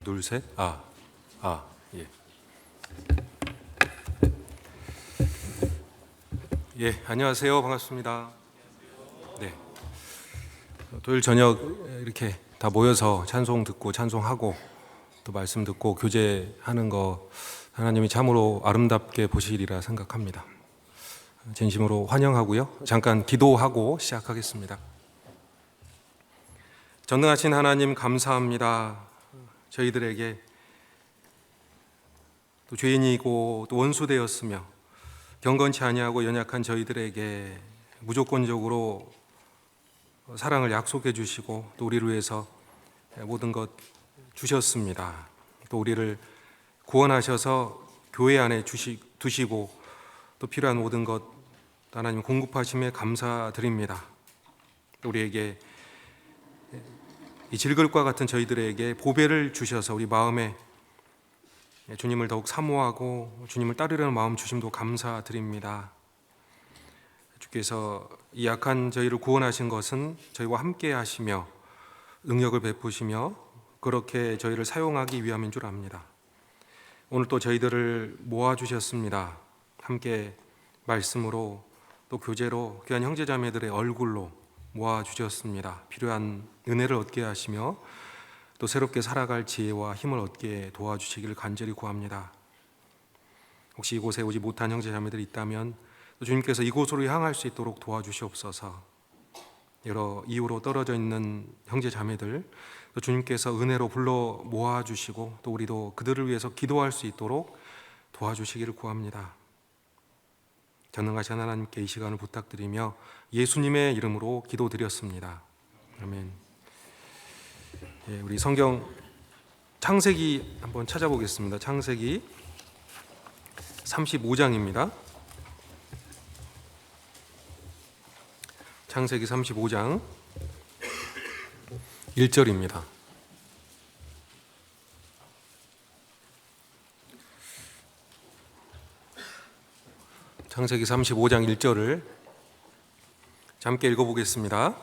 둘, 셋. 예. 예, 안녕하세요. 반갑습니다. 네. 토요일 저녁 이렇게 다 모여서 찬송 듣고 찬송하고 또 말씀 듣고 교제하는 거 하나님이 참으로 아름답게 보시리라 생각합니다. 진심으로 환영하고요. 잠깐 기도하고 시작하겠습니다. 전능하신 하나님 감사합니다. 저희들에게 또 죄인이고 또 원수되었으며 경건치 아니하고 연약한 저희들에게 무조건적으로 사랑을 약속해 주시고 또 우리를 위해서 모든 것 주셨습니다. 또 우리를 구원하셔서 교회 안에 두시고 또 필요한 모든 것 하나님 공급하심에 감사드립니다. 또 우리에게 이 질글과 같은 저희들에게 보배를 주셔서 우리 마음에 주님을 더욱 사모하고 주님을 따르려는 마음 주심도 감사드립니다. 주께서 이 약한 저희를 구원하신 것은 저희와 함께 하시며 능력을 베푸시며 그렇게 저희를 사용하기 위함인 줄 압니다. 오늘 또 저희들을 모아주셨습니다. 함께 말씀으로 또 교제로 귀한 형제자매들의 얼굴로 모아주셨습니다. 필요한 은혜를 얻게 하시며 또 새롭게 살아갈 지혜와 힘을 얻게 도와주시기를 간절히 구합니다. 혹시 이곳에 오지 못한 형제자매들이 있다면 또 주님께서 이곳으로 향할 수 있도록 도와주시옵소서. 여러 이유로 떨어져 있는 형제자매들 또 주님께서 은혜로 불러 모아주시고 또 우리도 그들을 위해서 기도할 수 있도록 도와주시기를 구합니다. 전능하신 하나님께 이 시간을 부탁드리며 예수님의 이름으로 기도드렸습니다. 아멘. 예, 우리 성경 창세기 한번 찾아보겠습니다. 창세기 35장입니다. 창세기 35장 1절입니다. 창세기 35장 1절을 함께 읽어보겠습니다.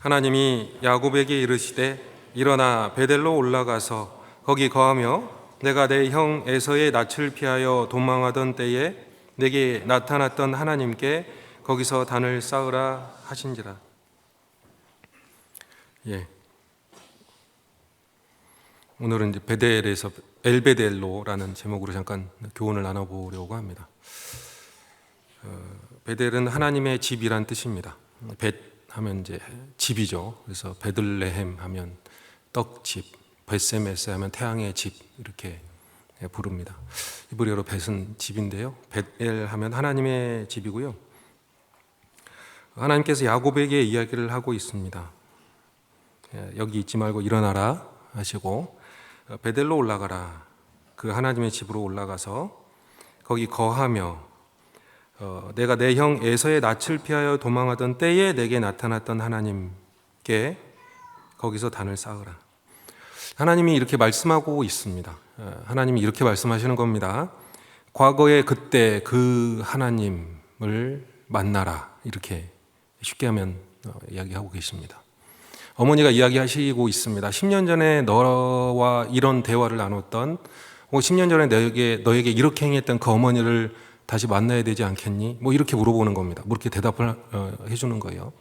하나님이 야곱에게 이르시되 일어나 베델로 올라가서 거기 거하며 내가 내 형 에서의 낯을 피하여 도망하던 때에 내게 나타났던 하나님께 거기서 단을 쌓으라 하신지라. 예. 오늘은 이제 베델에서 엘베델로라는 제목으로 잠깐 교훈을 나눠보려고 합니다. 베델은 하나님의 집이란 뜻입니다. 벳 하면 이제 집이죠. 그래서 베들레헴 하면 떡집, 벳세메스 하면 태양의 집 이렇게 부릅니다. 히브리어로 벳은 집인데요. 벳엘 하면 하나님의 집이고요. 하나님께서 야곱에게 이야기를 하고 있습니다. 여기 있지 말고 일어나라 하시고 베델로 올라가라. 그 하나님의 집으로 올라가서 거기 거하며 내가 내 형 에서의 낯을 피하여 도망하던 때에 내게 나타났던 하나님께 거기서 단을 쌓으라. 하나님이 이렇게 말씀하고 있습니다. 하나님이 이렇게 말씀하시는 겁니다. 과거에 그때 그 하나님을 만나라. 이렇게 쉽게 하면 이야기하고 계십니다. 어머니가 이야기하시고 있습니다. 10년 전에 너와 이런 대화를 나눴던 10년 전에 너에게 이렇게 행했던 그 어머니를 다시 만나야 되지 않겠니? 이렇게 물어보는 겁니다. 이렇게 대답을 해주는 거예요.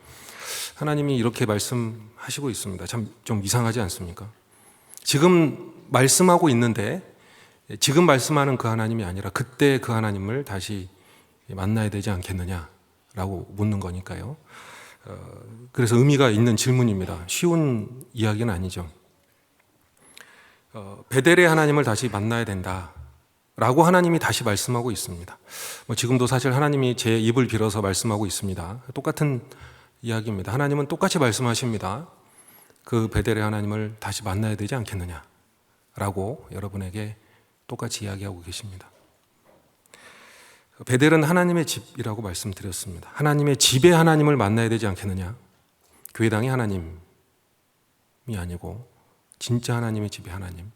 하나님이 이렇게 말씀하시고 있습니다. 참 좀 이상하지 않습니까? 지금 말씀하고 있는데 지금 말씀하는 그 하나님이 아니라 그때 그 하나님을 다시 만나야 되지 않겠느냐라고 묻는 거니까요. 그래서 의미가 있는 질문입니다. 쉬운 이야기는 아니죠. 베델의 하나님을 다시 만나야 된다. 라고 하나님이 다시 말씀하고 있습니다. 지금도 사실 하나님이 제 입을 빌어서 말씀하고 있습니다. 똑같은 이야기입니다. 하나님은 똑같이 말씀하십니다. 그 베델의 하나님을 다시 만나야 되지 않겠느냐 라고 여러분에게 똑같이 이야기하고 계십니다. 베델은 하나님의 집이라고 말씀드렸습니다. 하나님의 집의 하나님을 만나야 되지 않겠느냐. 교회당의 하나님이 아니고 진짜 하나님의 집의 하나님.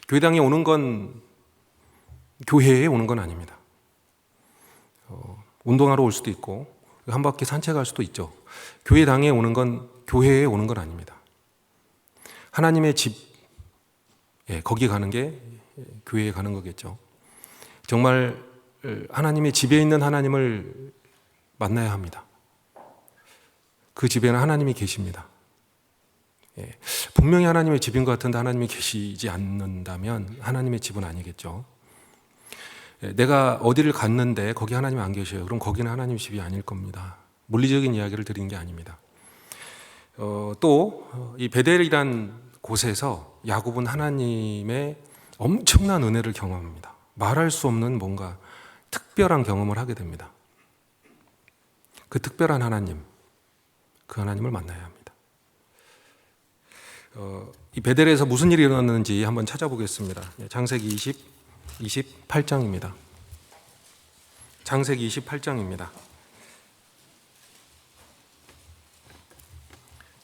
교회당에 오는 건 교회에 오는 건 아닙니다. 운동하러 올 수도 있고 한 바퀴 산책할 수도 있죠. 교회당에 오는 건 교회에 오는 건 아닙니다. 하나님의 집, 거기 가는 게 교회에 가는 거겠죠. 정말 하나님의 집에 있는 하나님을 만나야 합니다. 그 집에는 하나님이 계십니다. 분명히 하나님의 집인 것 같은데 하나님이 계시지 않는다면 하나님의 집은 아니겠죠. 내가 어디를 갔는데 거기 하나님이 안 계셔요. 그럼 거기는 하나님의 집이 아닐 겁니다. 물리적인 이야기를 드리는 게 아닙니다. 또 이 베델이란 곳에서 야곱은 하나님의 엄청난 은혜를 경험합니다. 말할 수 없는 뭔가 특별한 경험을 하게 됩니다. 그 특별한 하나님, 그 하나님을 만나야 합니다. 이 베델에서 무슨 일이 일어났는지 한번 찾아보겠습니다. 창세기 28장입니다. 창세기 28장입니다.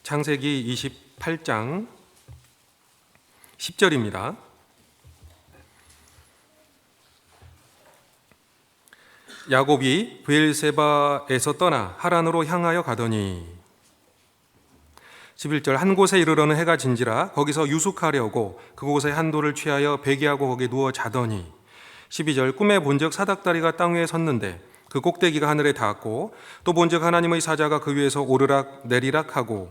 창세기 28장 10절입니다. 야곱이 브엘세바에서 떠나 하란으로 향하여 가더니 11절 한 곳에 이르러는 해가 진지라 거기서 유숙하려고 그곳에 한 돌을 취하여 베개하고 거기에 누워 자더니 12절 꿈에 본즉 사닥다리가 땅 위에 섰는데 그 꼭대기가 하늘에 닿았고 또 본즉 하나님의 사자가 그 위에서 오르락 내리락 하고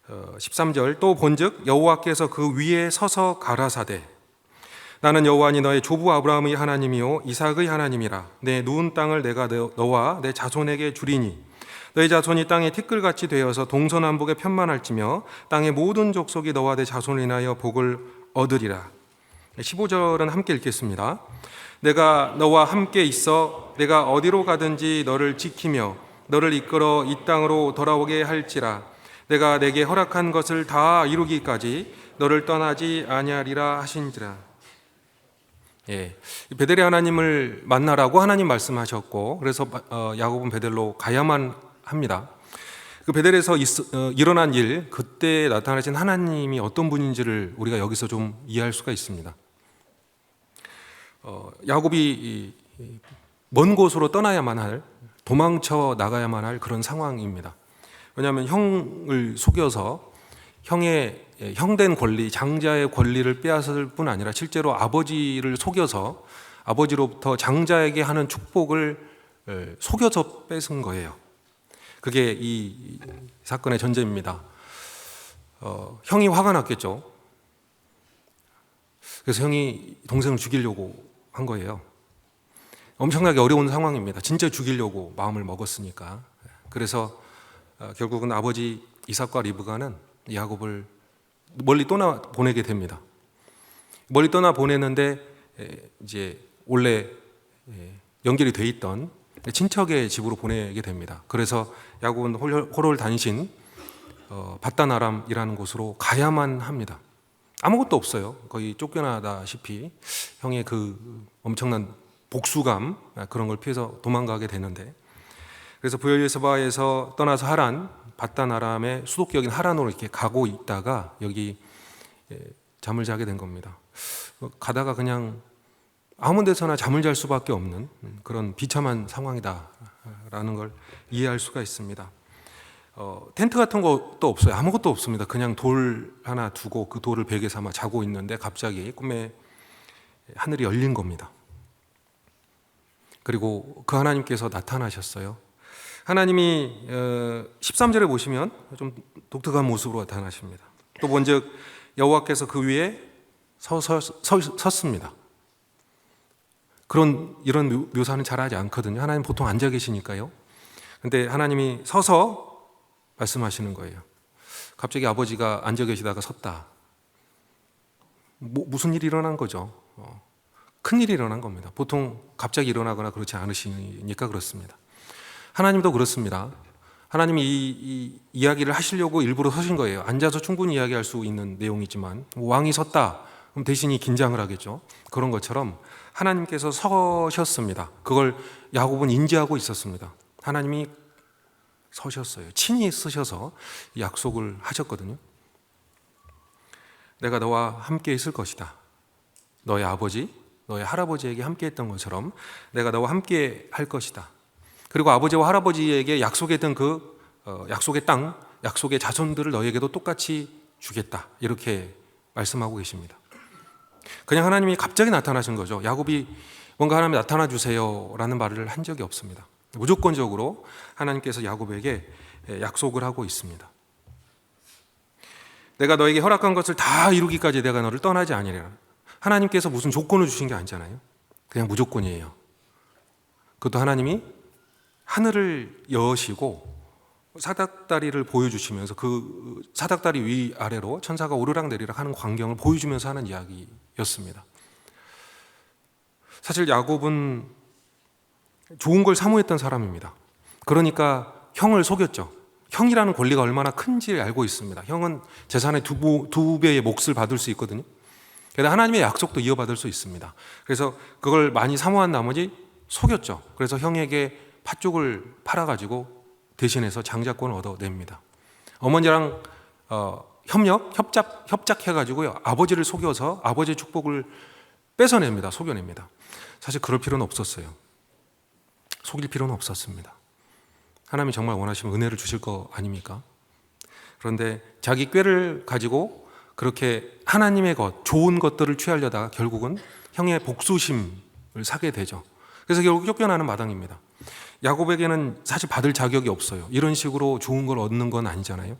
13절 또 본즉 여호와께서 그 위에 서서 가라사대 나는 여호와니 너의 조부 아브라함의 하나님이요 이삭의 하나님이라 내 누운 땅을 내가 너와 내 자손에게 주리니 너의 자손이 땅에 티끌같이 되어서 동서남북에 편만할지며 땅의 모든 족속이 너와 내 자손을 인하여 복을 얻으리라. 15절은 함께 읽겠습니다. 내가 너와 함께 있어 내가 어디로 가든지 너를 지키며 너를 이끌어 이 땅으로 돌아오게 할지라 내가 내게 허락한 것을 다 이루기까지 너를 떠나지 아니하리라 하신지라. 베델의 하나님을 만나라고 하나님 말씀하셨고 그래서 야곱은 베델로 가야만 합니다. 그 베델에서 일어난 일, 그때 나타나신 하나님이 어떤 분인지를 우리가 여기서 좀 이해할 수가 있습니다. 야곱이 먼 곳으로 떠나야만 할, 도망쳐 나가야만 할 그런 상황입니다. 왜냐하면 형을 속여서 형의 형된 권리, 장자의 권리를 빼앗을 뿐 아니라 실제로 아버지를 속여서 아버지로부터 장자에게 하는 축복을 속여서 뺏은 거예요. 그게 이 사건의 전제입니다. 형이 화가 났겠죠. 그래서 형이 동생을 죽이려고 한 거예요. 엄청나게 어려운 상황입니다. 진짜 죽이려고 마음을 먹었으니까. 그래서 결국은 아버지 이삭과 리브가는 야곱을 멀리 떠나 보내게 됩니다. 멀리 떠나 보내는데 이제 원래 연결이 돼 있던 친척의 집으로 보내게 됩니다. 그래서 야곱은 호롤 단신 밧단 아람이라는 곳으로 가야만 합니다. 아무것도 없어요. 거의 쫓겨나다시피 형의 그 엄청난 복수감 그런 걸 피해서 도망가게 되는데 그래서 브엘세바에서 떠나서 하란 밧단 아람의 수도격인 하란으로 이렇게 가고 있다가 여기 잠을 자게 된 겁니다. 가다가 그냥 아무 데서나 잠을 잘 수밖에 없는 그런 비참한 상황이다라는 걸 이해할 수가 있습니다. 텐트 같은 것도 없어요. 아무것도 없습니다. 그냥 돌 하나 두고 그 돌을 베개 삼아 자고 있는데 갑자기 꿈에 하늘이 열린 겁니다. 그리고 그 하나님께서 나타나셨어요. 하나님이 13절에 보시면 좀 독특한 모습으로 나타나십니다. 또 본즉 여호와께서 그 위에 섰습니다. 이런 묘사는 잘하지 않거든요. 하나님 보통 앉아 계시니까요. 근데 하나님이 서서 말씀하시는 거예요. 갑자기 아버지가 앉아 계시다가 섰다. 무슨 일이 일어난 거죠? 큰 일이 일어난 겁니다. 보통 갑자기 일어나거나 그렇지 않으시니까 그렇습니다. 하나님도 그렇습니다. 하나님이 이 이야기를 하시려고 일부러 서신 거예요. 앉아서 충분히 이야기할 수 있는 내용이지만 왕이 섰다. 그럼 대신이 긴장을 하겠죠. 그런 것처럼 하나님께서 서셨습니다. 그걸 야곱은 인지하고 있었습니다. 하나님이 서셨어요. 친히 쓰셔서 약속을 하셨거든요. 내가 너와 함께 있을 것이다. 너의 아버지, 너의 할아버지에게 함께 했던 것처럼 내가 너와 함께 할 것이다. 그리고 아버지와 할아버지에게 약속했던 그 약속의 땅, 약속의 자손들을 너에게도 똑같이 주겠다. 이렇게 말씀하고 계십니다. 그냥 하나님이 갑자기 나타나신 거죠. 야곱이 뭔가 하나님 나타나 주세요 라는 말을 한 적이 없습니다. 무조건적으로 하나님께서 야곱에게 약속을 하고 있습니다. 내가 너에게 허락한 것을 다 이루기까지 내가 너를 떠나지 아니리라. 하나님께서 무슨 조건을 주신 게 아니잖아요. 그냥 무조건이에요. 그것도 하나님이 하늘을 여시고 사닥다리를 보여주시면서 그 사닥다리 위아래로 천사가 오르락내리락 하는 광경을 보여주면서 하는 이야기였습니다. 사실 야곱은 좋은 걸 사모했던 사람입니다. 그러니까 형을 속였죠. 형이라는 권리가 얼마나 큰지 알고 있습니다. 형은 재산의 두 배의 몫을 받을 수 있거든요. 게다가 하나님의 약속도 이어받을 수 있습니다. 그래서 그걸 많이 사모한 나머지 속였죠. 그래서 형에게 팥죽을 팔아가지고 대신해서 장자권을 얻어냅니다. 어머니랑 협작해가지고요. 아버지를 속여서 아버지의 축복을 뺏어냅니다. 속여냅니다. 사실 그럴 필요는 없었어요. 속일 필요는 없었습니다. 하나님이 정말 원하시면 은혜를 주실 거 아닙니까? 그런데 자기 꾀를 가지고 그렇게 하나님의 것, 좋은 것들을 취하려다가 결국은 형의 복수심을 사게 되죠. 그래서 결국 쫓겨나는 마당입니다. 야곱에게는 사실 받을 자격이 없어요. 이런 식으로 좋은 걸 얻는 건 아니잖아요.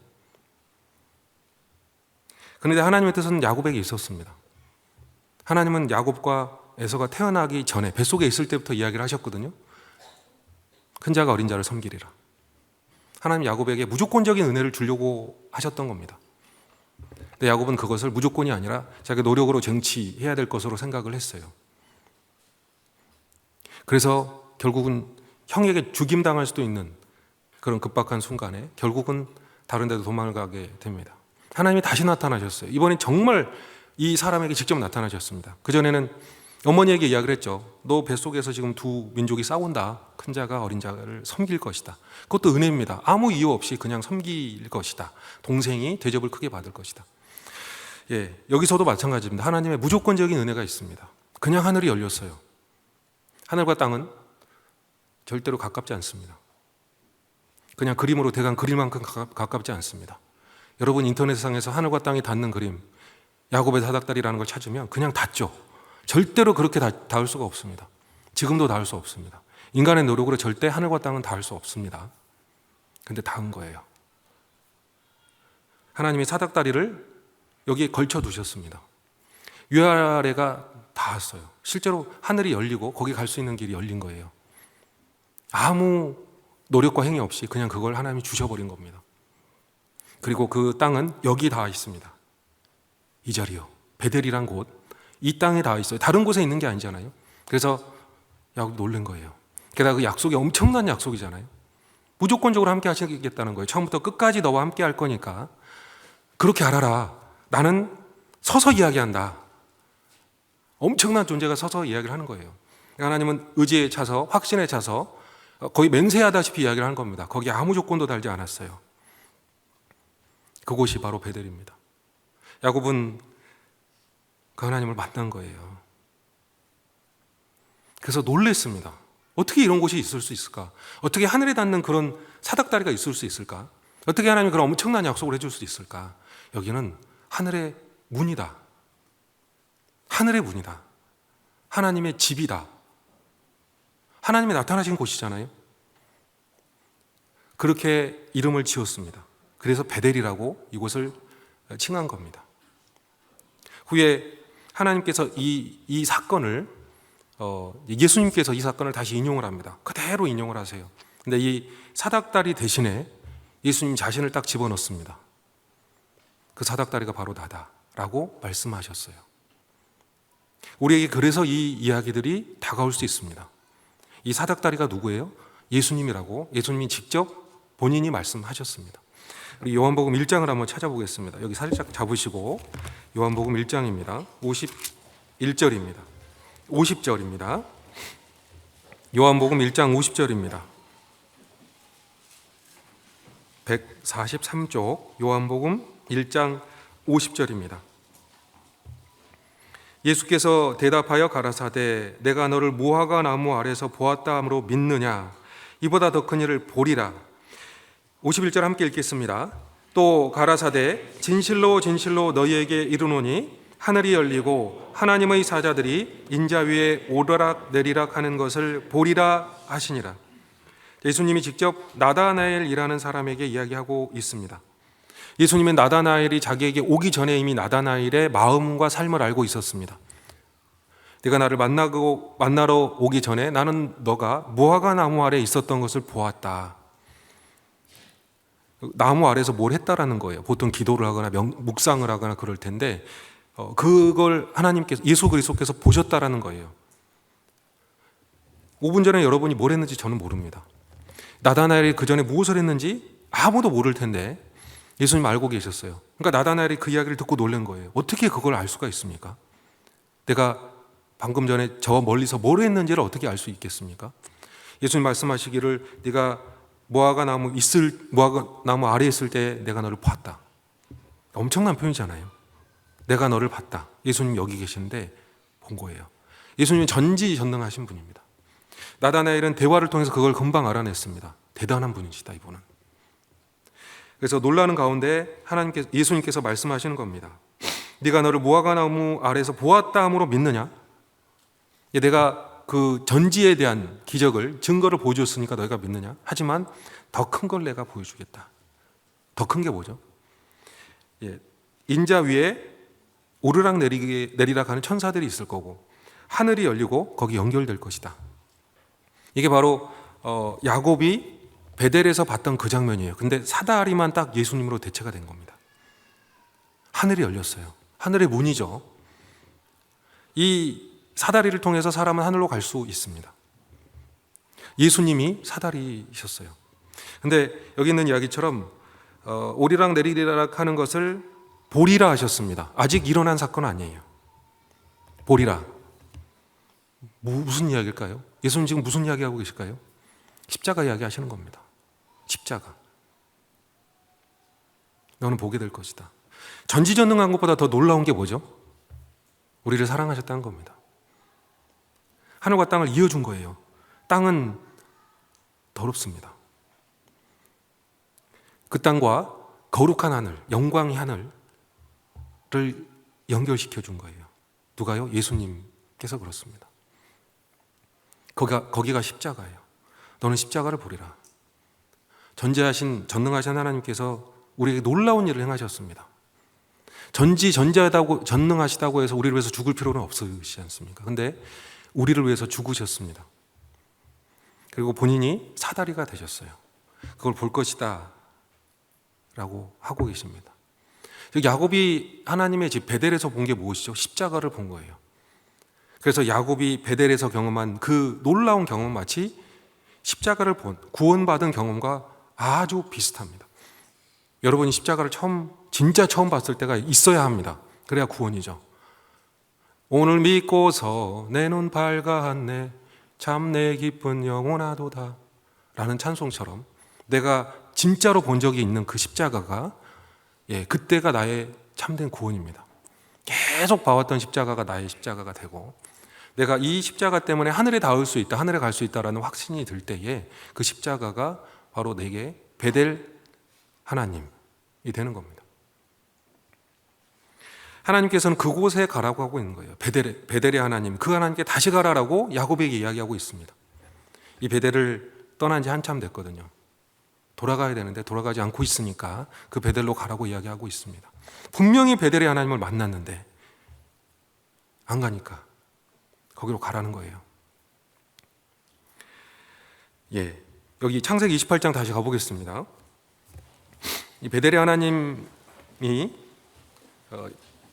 그런데 하나님의 뜻은 야곱에게 있었습니다. 하나님은 야곱과 에서가 태어나기 전에 뱃속에 있을 때부터 이야기를 하셨거든요. 큰 자가 어린 자를 섬기리라. 하나님 야곱에게 무조건적인 은혜를 주려고 하셨던 겁니다. 근데 야곱은 그것을 무조건이 아니라 자기 노력으로 쟁취해야 될 것으로 생각을 했어요. 그래서 결국은 형에게 죽임당할 수도 있는 그런 급박한 순간에 결국은 다른 데도 도망을 가게 됩니다. 하나님이 다시 나타나셨어요. 이번엔 정말 이 사람에게 직접 나타나셨습니다. 그전에는 어머니에게 이야기를 했죠. 너 뱃속에서 지금 두 민족이 싸운다. 큰 자가 어린 자를 섬길 것이다. 그것도 은혜입니다. 아무 이유 없이 그냥 섬길 것이다. 동생이 대접을 크게 받을 것이다. 여기서도 마찬가지입니다. 하나님의 무조건적인 은혜가 있습니다. 그냥 하늘이 열렸어요. 하늘과 땅은 절대로 가깝지 않습니다. 그냥 그림으로 대강 그릴 만큼 가깝지 않습니다. 여러분 인터넷상에서 하늘과 땅이 닿는 그림, 야곱의 사닥다리라는 걸 찾으면 그냥 닿죠. 절대로 그렇게 닿을 수가 없습니다. 지금도 닿을 수 없습니다. 인간의 노력으로 절대 하늘과 땅은 닿을 수 없습니다. 근데 닿은 거예요. 하나님이 사닥다리를 여기에 걸쳐 두셨습니다. 위아래가 닿았어요. 실제로 하늘이 열리고 거기 갈 수 있는 길이 열린 거예요. 아무 노력과 행위 없이 그냥 그걸 하나님이 주셔버린 겁니다. 그리고 그 땅은 여기 닿아 있습니다. 이 자리요. 베델이란 곳. 이 땅에 닿아 있어요. 다른 곳에 있는 게 아니잖아요. 그래서 야곱이 놀란 거예요. 게다가 그 약속이 엄청난 약속이잖아요. 무조건적으로 함께 하시겠다는 거예요. 처음부터 끝까지 너와 함께 할 거니까 그렇게 알아라. 나는 서서 이야기한다. 엄청난 존재가 서서 이야기를 하는 거예요. 하나님은 의지에 차서 확신에 차서 거의 맹세하다시피 이야기를 하는 겁니다. 거기에 아무 조건도 달지 않았어요. 그곳이 바로 베델입니다. 야곱은 그 하나님을 만난 거예요. 그래서 놀랬습니다. 어떻게 이런 곳이 있을 수 있을까? 어떻게 하늘에 닿는 그런 사닥다리가 있을 수 있을까? 어떻게 하나님이 그런 엄청난 약속을 해줄 수 있을까? 여기는 하늘의 문이다. 하늘의 문이다. 하나님의 집이다. 하나님이 나타나신 곳이잖아요. 그렇게 이름을 지었습니다. 그래서 베델이라고 이곳을 칭한 겁니다. 후에 하나님께서 이 사건을 예수님께서 이 사건을 다시 인용을 합니다. 그대로 인용을 하세요. 근데 이 사닥다리 대신에 예수님 자신을 딱 집어넣습니다. 그 사닥다리가 바로 나다라고 말씀하셨어요. 우리에게 그래서 이 이야기들이 다가올 수 있습니다. 이 사닥다리가 누구예요? 예수님이라고 예수님이 직접 본인이 말씀하셨습니다. 우리 요한복음 1장을 한번 찾아보겠습니다. 여기 살짝 잡으시고 요한복음 1장입니다. 51절입니다. 50절입니다. 요한복음 1장 50절입니다. 143쪽 요한복음 1장 50절입니다. 예수께서 대답하여 가라사대 내가 너를 무화과 나무 아래서 보았다 함으로 믿느냐 이보다 더 큰 일을 보리라. 51절 함께 읽겠습니다. 또 가라사대 진실로 진실로 너희에게 이르노니 하늘이 열리고 하나님의 사자들이 인자 위에 오르락 내리락 하는 것을 보리라 하시니라. 예수님이 직접 나다나엘이라는 사람에게 이야기하고 있습니다. 예수님은 나다나엘이 자기에게 오기 전에 이미 나다나엘의 마음과 삶을 알고 있었습니다. 네가 나를 만나러 오기 전에 나는 너가 무화과 나무 아래 있었던 것을 보았다. 나무 아래서 뭘 했다라는 거예요. 보통 기도를 하거나 묵상을 하거나 그럴 텐데 그걸 하나님께서, 예수 그리스도께서 보셨다라는 거예요. 5분 전에 여러분이 뭘 했는지 저는 모릅니다. 나다나엘이 그 전에 무엇을 했는지 아무도 모를 텐데 예수님 알고 계셨어요. 그러니까 나다나엘이 그 이야기를 듣고 놀란 거예요. 어떻게 그걸 알 수가 있습니까? 내가 방금 전에 저 멀리서 뭘 했는지를 어떻게 알 수 있겠습니까? 예수님 말씀하시기를 네가 무화과 나무 아래에 있을 때 내가 너를 봤다. 엄청난 표현이잖아요. 내가 너를 봤다. 예수님 여기 계시는데 본 거예요. 예수님은 전지전능하신 분입니다. 나다나엘은 대화를 통해서 그걸 금방 알아냈습니다. 대단한 분이시다 이분은. 그래서 놀라는 가운데 예수님께서 말씀하시는 겁니다. 네가 너를 무화과 나무 아래에서 보았다 함으로 믿느냐? 내가 그 전지에 대한 기적을, 증거를 보여줬으니까 너희가 믿느냐? 하지만 더 큰 걸 내가 보여주겠다. 더 큰 게 뭐죠? 인자 위에 오르락 내리락 하는 천사들이 있을 거고 하늘이 열리고 거기 연결될 것이다. 이게 바로 야곱이 베델에서 봤던 그 장면이에요. 근데 사다리만 딱 예수님으로 대체가 된 겁니다. 하늘이 열렸어요. 하늘의 문이죠. 이 사다리를 통해서 사람은 하늘로 갈 수 있습니다. 예수님이 사다리셨어요. 근데 여기 있는 이야기처럼 오리락 내리락 하는 것을 보리라 하셨습니다. 아직 일어난 사건은 아니에요. 보리라. 무슨 이야기일까요? 예수님 지금 무슨 이야기하고 계실까요? 십자가 이야기 하시는 겁니다. 십자가. 너는 보게 될 것이다. 전지전능한 것보다 더 놀라운 게 뭐죠? 우리를 사랑하셨다는 겁니다. 하늘과 땅을 이어준 거예요. 땅은 더럽습니다. 그 땅과 거룩한 하늘, 영광의 하늘을 연결시켜 준 거예요. 누가요? 예수님께서 그렇습니다. 거기가 십자가예요. 너는 십자가를 보리라. 전능하신 하나님께서 우리에게 놀라운 일을 행하셨습니다. 전능하시다고 해서 우리를 위해서 죽을 필요는 없으시지 않습니까? 근데 우리를 위해서 죽으셨습니다. 그리고 본인이 사다리가 되셨어요. 그걸 볼 것이다 라고 하고 계십니다. 야곱이 하나님의 집 베델에서 본 게 무엇이죠? 십자가를 본 거예요. 그래서 야곱이 베델에서 경험한 그 놀라운 경험 마치 십자가를 구원받은 경험과 아주 비슷합니다. 여러분이 십자가를 진짜 처음 봤을 때가 있어야 합니다. 그래야 구원이죠. 오늘 믿고서 내 눈 밝아왔네 참 내 기쁜 영원하도다 라는 찬송처럼 내가 진짜로 본 적이 있는 그 십자가가 그때가 나의 참된 구원입니다. 계속 봐왔던 십자가가 나의 십자가가 되고 내가 이 십자가 때문에 하늘에 닿을 수 있다, 하늘에 갈 수 있다라는 확신이 들 때에 그 십자가가 바로 내게 베델 하나님이 되는 겁니다. 하나님께서는 그곳에 가라고 하고 있는 거예요. 베델의 하나님, 그 하나님께 다시 가라라고 야곱에게 이야기하고 있습니다. 이 베델을 떠난 지 한참 됐거든요. 돌아가야 되는데 돌아가지 않고 있으니까 그 베델로 가라고 이야기하고 있습니다. 분명히 베델의 하나님을 만났는데 안 가니까 거기로 가라는 거예요. 여기 창세기 28장 다시 가보겠습니다. 이 베델의 하나님이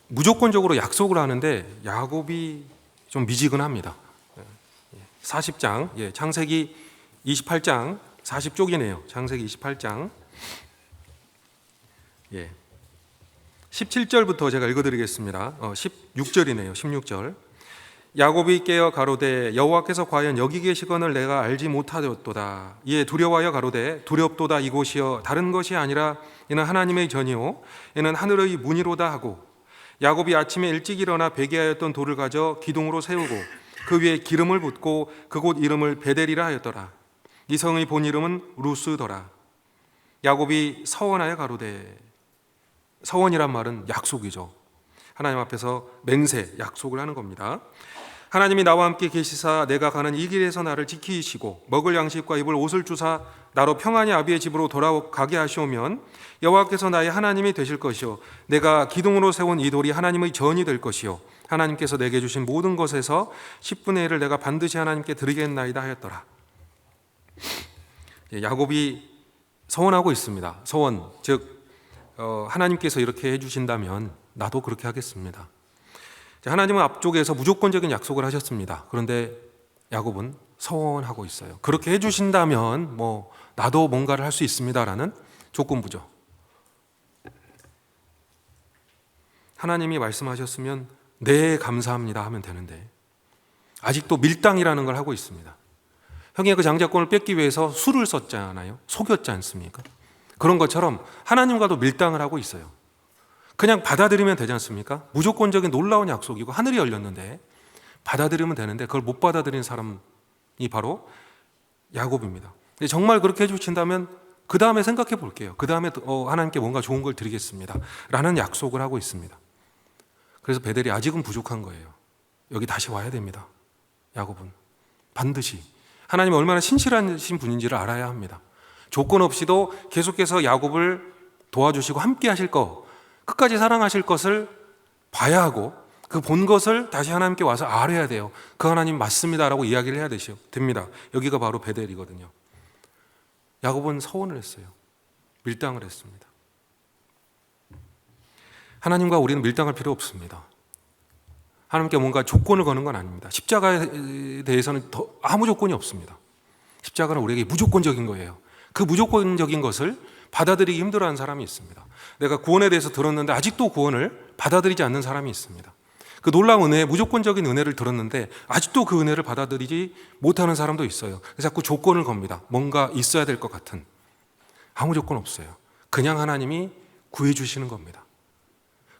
무조건적으로 약속을 하는데 야곱이 좀 미지근합니다. 40장, 창세기 28장 40쪽이네요. 창세기 28장 17절부터 제가 읽어드리겠습니다. 16절이네요. 16절. 야곱이 깨어 가로되 여호와께서 과연 여기 계시거늘 내가 알지 못하였도다. 이에 두려워하여 가로되 두렵도다 이곳이여 다른 것이 아니라 이는 하나님의 전이요 이는 하늘의 문이로다 하고 야곱이 아침에 일찍 일어나 베개하였던 돌을 가져 기둥으로 세우고 그 위에 기름을 붓고 그곳 이름을 베델이라 하였더라. 이 성의 본 이름은 루스더라. 야곱이 서원하여 가로되, 서원이란 말은 약속이죠. 하나님 앞에서 맹세, 약속을 하는 겁니다. 하나님이 나와 함께 계시사 내가 가는 이 길에서 나를 지키시고 먹을 양식과 입을 옷을 주사 나로 평안히 아비의 집으로 돌아가게 하시오면 여호와께서 나의 하나님이 되실 것이요 내가 기둥으로 세운 이 돌이 하나님의 전이 될 것이요 하나님께서 내게 주신 모든 것에서 10분의 1을 내가 반드시 하나님께 드리겠나이다 하였더라. 야곱이 서원하고 있습니다. 서원, 즉 하나님께서 이렇게 해주신다면 나도 그렇게 하겠습니다. 하나님은 앞쪽에서 무조건적인 약속을 하셨습니다. 그런데 야곱은 서원하고 있어요. 그렇게 해주신다면 나도 뭔가를 할 수 있습니다라는 조건부죠. 하나님이 말씀하셨으면 네 감사합니다 하면 되는데 아직도 밀당이라는 걸 하고 있습니다. 형의 그 장자권을 뺏기 위해서 수를 썼잖아요. 속였지 않습니까? 그런 것처럼 하나님과도 밀당을 하고 있어요. 그냥 받아들이면 되지 않습니까? 무조건적인 놀라운 약속이고 하늘이 열렸는데 받아들이면 되는데 그걸 못 받아들인 사람이 바로 야곱입니다. 정말 그렇게 해주신다면 그 다음에 생각해 볼게요. 그 다음에 하나님께 뭔가 좋은 걸 드리겠습니다 라는 약속을 하고 있습니다. 그래서 베델이 아직은 부족한 거예요. 여기 다시 와야 됩니다. 야곱은 반드시 하나님이 얼마나 신실하신 분인지를 알아야 합니다. 조건 없이도 계속해서 야곱을 도와주시고 함께 하실 거, 끝까지 사랑하실 것을 봐야 하고 그 본 것을 다시 하나님께 와서 알아야 돼요. 그 하나님 맞습니다라고 이야기를 해야 됩니다. 여기가 바로 베델이거든요. 야곱은 서원을 했어요. 밀당을 했습니다. 하나님과 우리는 밀당할 필요 없습니다. 하나님께 뭔가 조건을 거는 건 아닙니다. 십자가에 대해서는 아무 조건이 없습니다. 십자가는 우리에게 무조건적인 거예요. 그 무조건적인 것을 받아들이기 힘들어하는 사람이 있습니다. 내가 구원에 대해서 들었는데 아직도 구원을 받아들이지 않는 사람이 있습니다. 그 놀라운 은혜, 무조건적인 은혜를 들었는데 아직도 그 은혜를 받아들이지 못하는 사람도 있어요. 그래서 자꾸 조건을 겁니다. 뭔가 있어야 될 것 같은. 아무 조건 없어요. 그냥 하나님이 구해주시는 겁니다.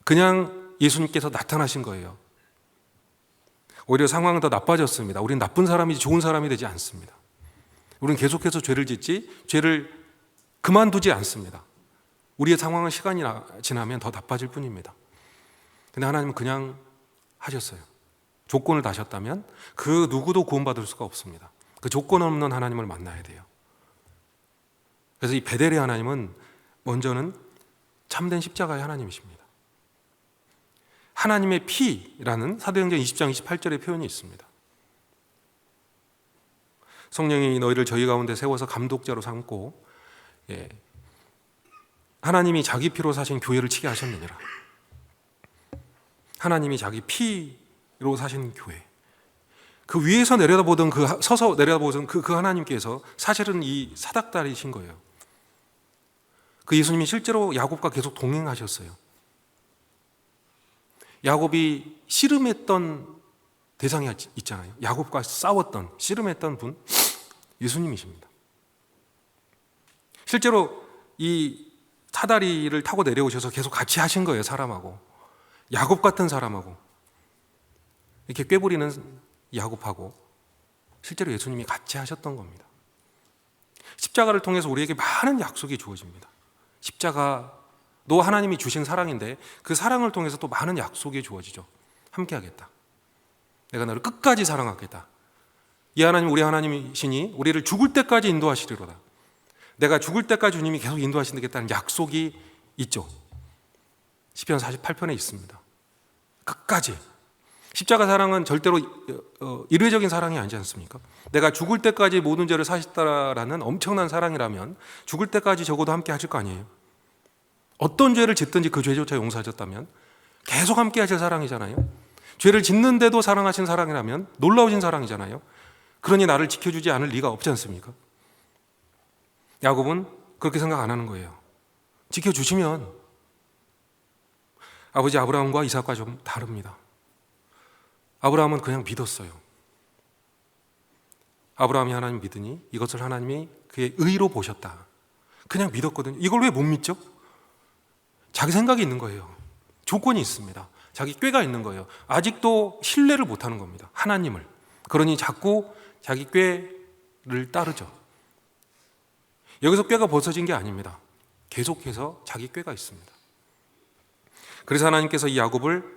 그냥 예수님께서 나타나신 거예요. 오히려 상황은 더 나빠졌습니다. 우리는 나쁜 사람이지 좋은 사람이 되지 않습니다. 우리는 계속해서 죄를 짓지 죄를 그만두지 않습니다. 우리의 상황은 시간이 지나면 더 나빠질 뿐입니다. 근데 하나님은 그냥 하셨어요. 조건을 다셨다면 그 누구도 구원받을 수가 없습니다. 그 조건 없는 하나님을 만나야 돼요. 그래서 이 베델의 하나님은 먼저는 참된 십자가의 하나님이십니다. 하나님의 피라는 사도행전 20장 28절의 표현이 있습니다. 성령이 너희를 저희 가운데 세워서 감독자로 삼고 하나님이 자기 피로 사신 교회를 치게 하셨느니라. 하나님이 자기 피로 사신 교회. 그 위에서 내려다보던 서서 내려다보던 그 하나님께서 사실은 이 사닥다리신 거예요. 그 예수님이 실제로 야곱과 계속 동행하셨어요. 야곱이 씨름했던 대상이 있잖아요. 야곱과 싸웠던, 씨름했던 분, 예수님이십니다. 실제로 이 사다리를 타고 내려오셔서 계속 같이 하신 거예요. 사람하고. 야곱 같은 사람하고. 이렇게 꾀부리는 야곱하고 실제로 예수님이 같이 하셨던 겁니다. 십자가를 통해서 우리에게 많은 약속이 주어집니다. 십자가도 하나님이 주신 사랑인데 그 사랑을 통해서 또 많은 약속이 주어지죠. 함께 하겠다. 내가 너를 끝까지 사랑하겠다. 이 하나님 우리 하나님이시니 우리를 죽을 때까지 인도하시리로다. 내가 죽을 때까지 주님이 계속 인도하시겠다는 약속이 있죠. 시편 48편에 있습니다. 끝까지. 십자가 사랑은 절대로 일회적인 사랑이 아니지 않습니까? 내가 죽을 때까지 모든 죄를 사셨다라는 엄청난 사랑이라면 죽을 때까지 적어도 함께 하실 거 아니에요. 어떤 죄를 짓든지 그 죄조차 용서하셨다면 계속 함께 하실 사랑이잖아요. 죄를 짓는데도 사랑하신 사랑이라면 놀라우신 사랑이잖아요. 그러니 나를 지켜주지 않을 리가 없지 않습니까? 야곱은 그렇게 생각 안 하는 거예요. 지켜주시면 아버지 아브라함과 이삭과 좀 다릅니다. 아브라함은 그냥 믿었어요. 아브라함이 하나님 믿으니 이것을 하나님이 그의 의로 보셨다. 그냥 믿었거든요. 이걸 왜 못 믿죠? 자기 생각이 있는 거예요. 조건이 있습니다. 자기 꾀가 있는 거예요. 아직도 신뢰를 못하는 겁니다. 하나님을. 그러니 자꾸 자기 꾀를 따르죠. 여기서 꾀가 벗어진 게 아닙니다. 계속해서 자기 꾀가 있습니다. 그래서 하나님께서 이 야곱을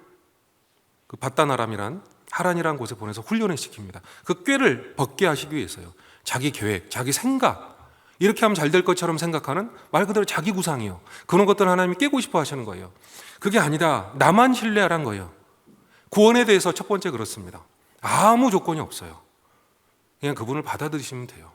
그 바다나람이란 하란이라는 곳에 보내서 훈련을 시킵니다. 그 꾀를 벗게 하시기 위해서요. 자기 계획, 자기 생각, 이렇게 하면 잘 될 것처럼 생각하는 말 그대로 자기 구상이요. 그런 것들을 하나님이 깨고 싶어 하시는 거예요. 그게 아니다. 나만 신뢰하란 거예요. 구원에 대해서 첫 번째 그렇습니다. 아무 조건이 없어요. 그냥 그분을 받아들이시면 돼요.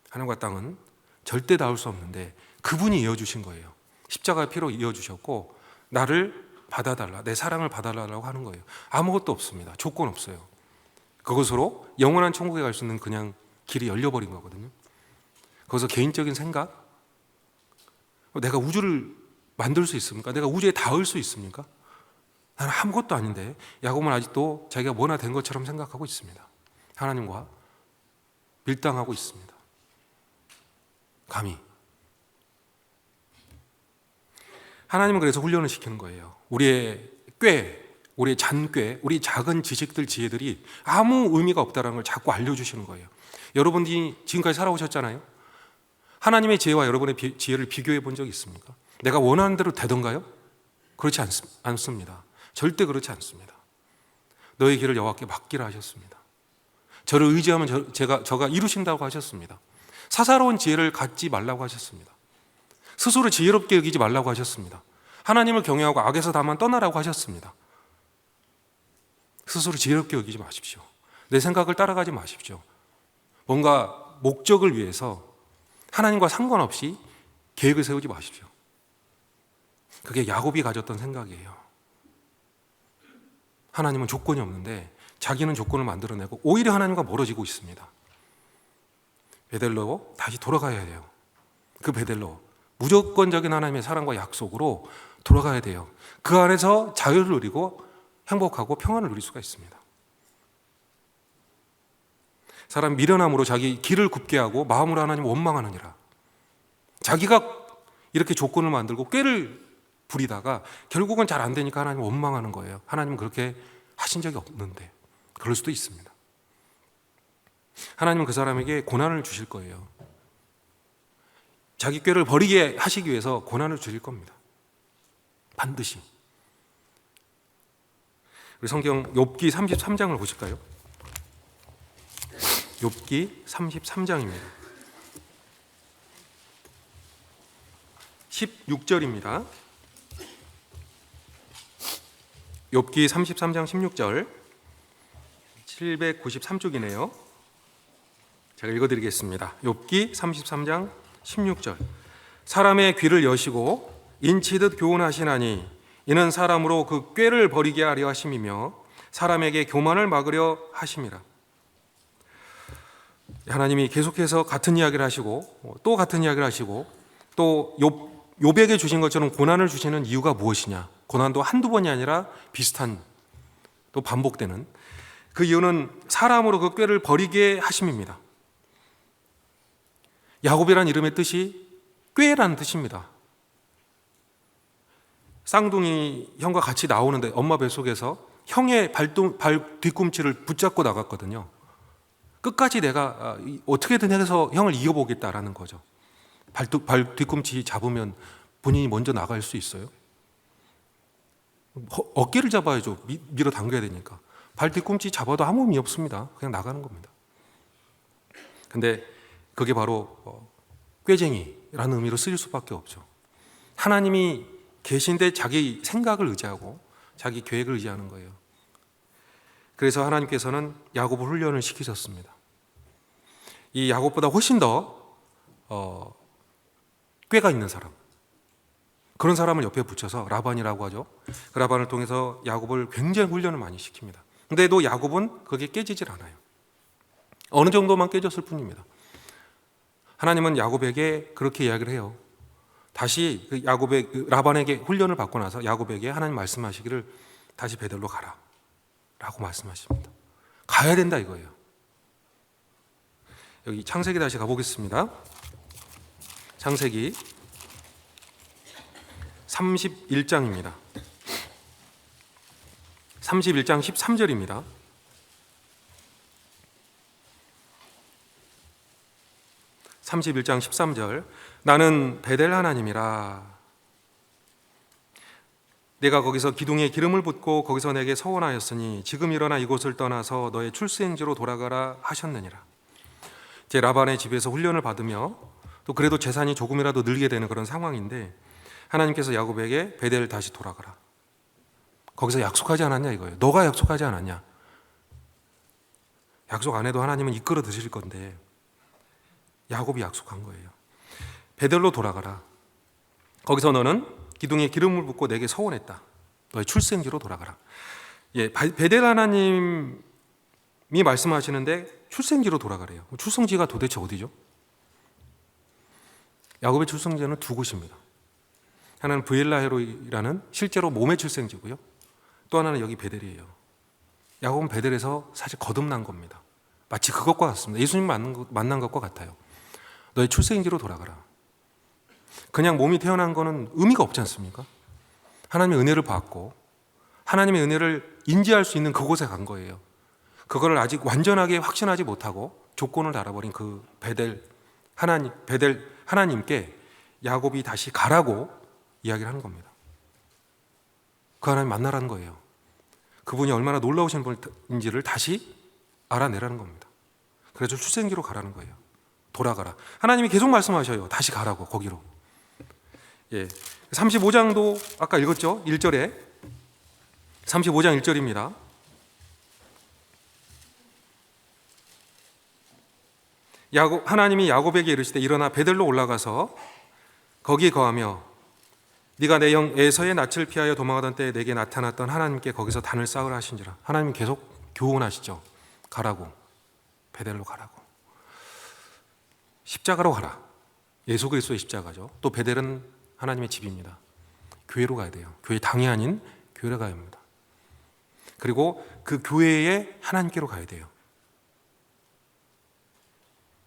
하늘과 땅은 절대 닿을 수 없는데 그분이 이어주신 거예요. 십자가의 피로 이어주셨고 나를 받아달라, 내 사랑을 받아달라고 하는 거예요. 아무것도 없습니다. 조건 없어요. 그것으로 영원한 천국에 갈 수 있는 그냥 길이 열려버린 거거든요. 거기서 개인적인 생각, 내가 우주를 만들 수 있습니까? 내가 우주에 닿을 수 있습니까? 나는 아무것도 아닌데 야곱은 아직도 자기가 뭐나 된 것처럼 생각하고 있습니다. 하나님과 밀당하고 있습니다. 감히. 하나님은 그래서 훈련을 시키는 거예요. 우리의 꾀, 우리의 잔꾀, 우리 작은 지식들, 지혜들이 아무 의미가 없다는 걸 자꾸 알려주시는 거예요. 여러분이 지금까지 살아오셨잖아요. 하나님의 지혜와 여러분의 지혜를 비교해 본 적이 있습니까? 내가 원하는 대로 되던가요? 그렇지 않습니다. 절대 그렇지 않습니다. 너의 길을 여호와께 맡기라 하셨습니다. 저를 의지하면 저가 이루신다고 하셨습니다. 사사로운 지혜를 갖지 말라고 하셨습니다. 스스로 지혜롭게 여기지 말라고 하셨습니다. 하나님을 경외하고 악에서 다만 떠나라고 하셨습니다. 스스로 지혜롭게 여기지 마십시오. 내 생각을 따라가지 마십시오. 뭔가 목적을 위해서 하나님과 상관없이 계획을 세우지 마십시오. 그게 야곱이 가졌던 생각이에요. 하나님은 조건이 없는데 자기는 조건을 만들어내고 오히려 하나님과 멀어지고 있습니다. 베델로 다시 돌아가야 돼요. 그 베델로 무조건적인 하나님의 사랑과 약속으로 돌아가야 돼요. 그 안에서 자유를 누리고 행복하고 평안을 누릴 수가 있습니다. 사람 미련함으로 자기 길을 굽게 하고 마음으로 하나님 원망하느니라. 자기가 이렇게 조건을 만들고 꾀를 부리다가 결국은 잘 안 되니까 하나님 원망하는 거예요. 하나님은 그렇게 하신 적이 없는데 그럴 수도 있습니다. 하나님은 그 사람에게 고난을 주실 거예요. 자기 꾀를 버리게 하시기 위해서 고난을 주실 겁니다. 반드시. 우리 성경 욥기 33장을 보실까요? 욥기 33장입니다. 16절입니다. 욥기 33장 16절 793쪽이네요. 제가 읽어드리겠습니다. 욥기 33장 16절 사람의 귀를 여시고 인치듯 교훈하시나니 이는 사람으로 그 꾀를 버리게 하려 하심이며 사람에게 교만을 막으려 하심이라. 하나님이 계속해서 같은 이야기를 하시고 또 같은 이야기를 하시고 또 욥에게 주신 것처럼 고난을 주시는 이유가 무엇이냐. 고난도 한두 번이 아니라 비슷한 또 반복되는 그 이유는 사람으로 그 꾀를 버리게 하심입니다. 야곱이라는 이름의 뜻이 꾀라는 뜻입니다. 쌍둥이 형과 같이 나오는데 엄마 뱃속에서 형의 발 뒤꿈치를 붙잡고 나갔거든요. 끝까지 내가 어떻게든 해서 형을 이겨보겠다라는 거죠. 발 뒤꿈치 잡으면 본인이 먼저 나갈 수 있어요? 어깨를 잡아야죠. 밀어 당겨야 되니까. 발 뒤꿈치 잡아도 아무 의미 없습니다. 그냥 나가는 겁니다. 근데 그게 바로 꾀쟁이라는 의미로 쓰일 수밖에 없죠. 하나님이 계신데 자기 생각을 의지하고 자기 계획을 의지하는 거예요. 그래서 하나님께서는 야곱을 훈련을 시키셨습니다. 이 야곱보다 훨씬 더 꾀가 있는 사람, 그런 사람을 옆에 붙여서 라반이라고 하죠. 그 라반을 통해서 야곱을 굉장히 훈련을 많이 시킵니다. 근데도 야곱은 그게 깨지질 않아요. 어느 정도만 깨졌을 뿐입니다. 하나님은 야곱에게 그렇게 이야기를 해요. 다시 라반에게 훈련을 받고 나서 야곱에게 하나님 말씀하시기를 다시 베델로 가라 라고 말씀하십니다. 가야 된다 이거예요. 여기 창세기 다시 가보겠습니다. 창세기 31장입니다. 31장 13절입니다. (31장 13절) 나는 베델 하나님이라. 내가 거기서 기둥에 기름을 붓고 거기서 내게 서원하였으니 지금 일어나 이곳을 떠나서 너의 출생지로 돌아가라 하셨느니라. 제 라반의 집에서 훈련을 받으며 또 그래도 재산이 조금이라도 늘게 되는 그런 상황인데 하나님께서 야곱에게 베델 다시 돌아가라. 거기서 약속하지 않았냐 이거예요. 너가 약속하지 않았냐. 약속 안 해도 하나님은 이끌어 드실 건데 야곱이 약속한 거예요. 베델로 돌아가라. 거기서 너는 기둥에 기름을 붓고 내게 서원했다. 너의 출생지로 돌아가라. 베델 하나님이 말씀하시는데 출생지로 돌아가래요. 출생지가 도대체 어디죠? 야곱의 출생지는 두 곳입니다. 하나는 브엘라헤로이라는 실제로 몸의 출생지고요. 또 하나는 여기 베델이에요. 야곱은 베델에서 사실 거듭난 겁니다. 마치 그것과 같습니다. 예수님 만난 것과 같아요. 너의 출생지로 돌아가라. 그냥 몸이 태어난 거는 의미가 없지 않습니까? 하나님의 은혜를 받고 하나님의 은혜를 인지할 수 있는 그곳에 간 거예요. 그거를 아직 완전하게 확신하지 못하고 조건을 달아버린 그 베델 하나님께 야곱이 다시 가라고 이야기를 하는 겁니다. 그 하나님 만나라는 거예요. 그분이 얼마나 놀라우신 분인지를 다시 알아내라는 겁니다. 그래서 출생지로 가라는 거예요. 돌아가라. 하나님이 계속 말씀하셔요. 다시 가라고 거기로. 35장도 아까 읽었죠? 1절에 35장 1절입니다. 하나님이 야곱에게 이르시되 일어나 베델로 올라가서 거기에 거하며 네가 내 영 에서의 낯을 피하여 도망하던 때에 내게 나타났던 하나님께 거기서 단을 쌓으라 하신지라. 하나님이 계속 교훈하시죠. 가라고. 베델로 가라고. 십자가로 가라. 예수 그리스도의 십자가죠. 또 베델은 하나님의 집입니다. 교회로 가야 돼요. 교회 당이 아닌 교회로 가야 합니다. 그리고 그 교회에 하나님께로 가야 돼요.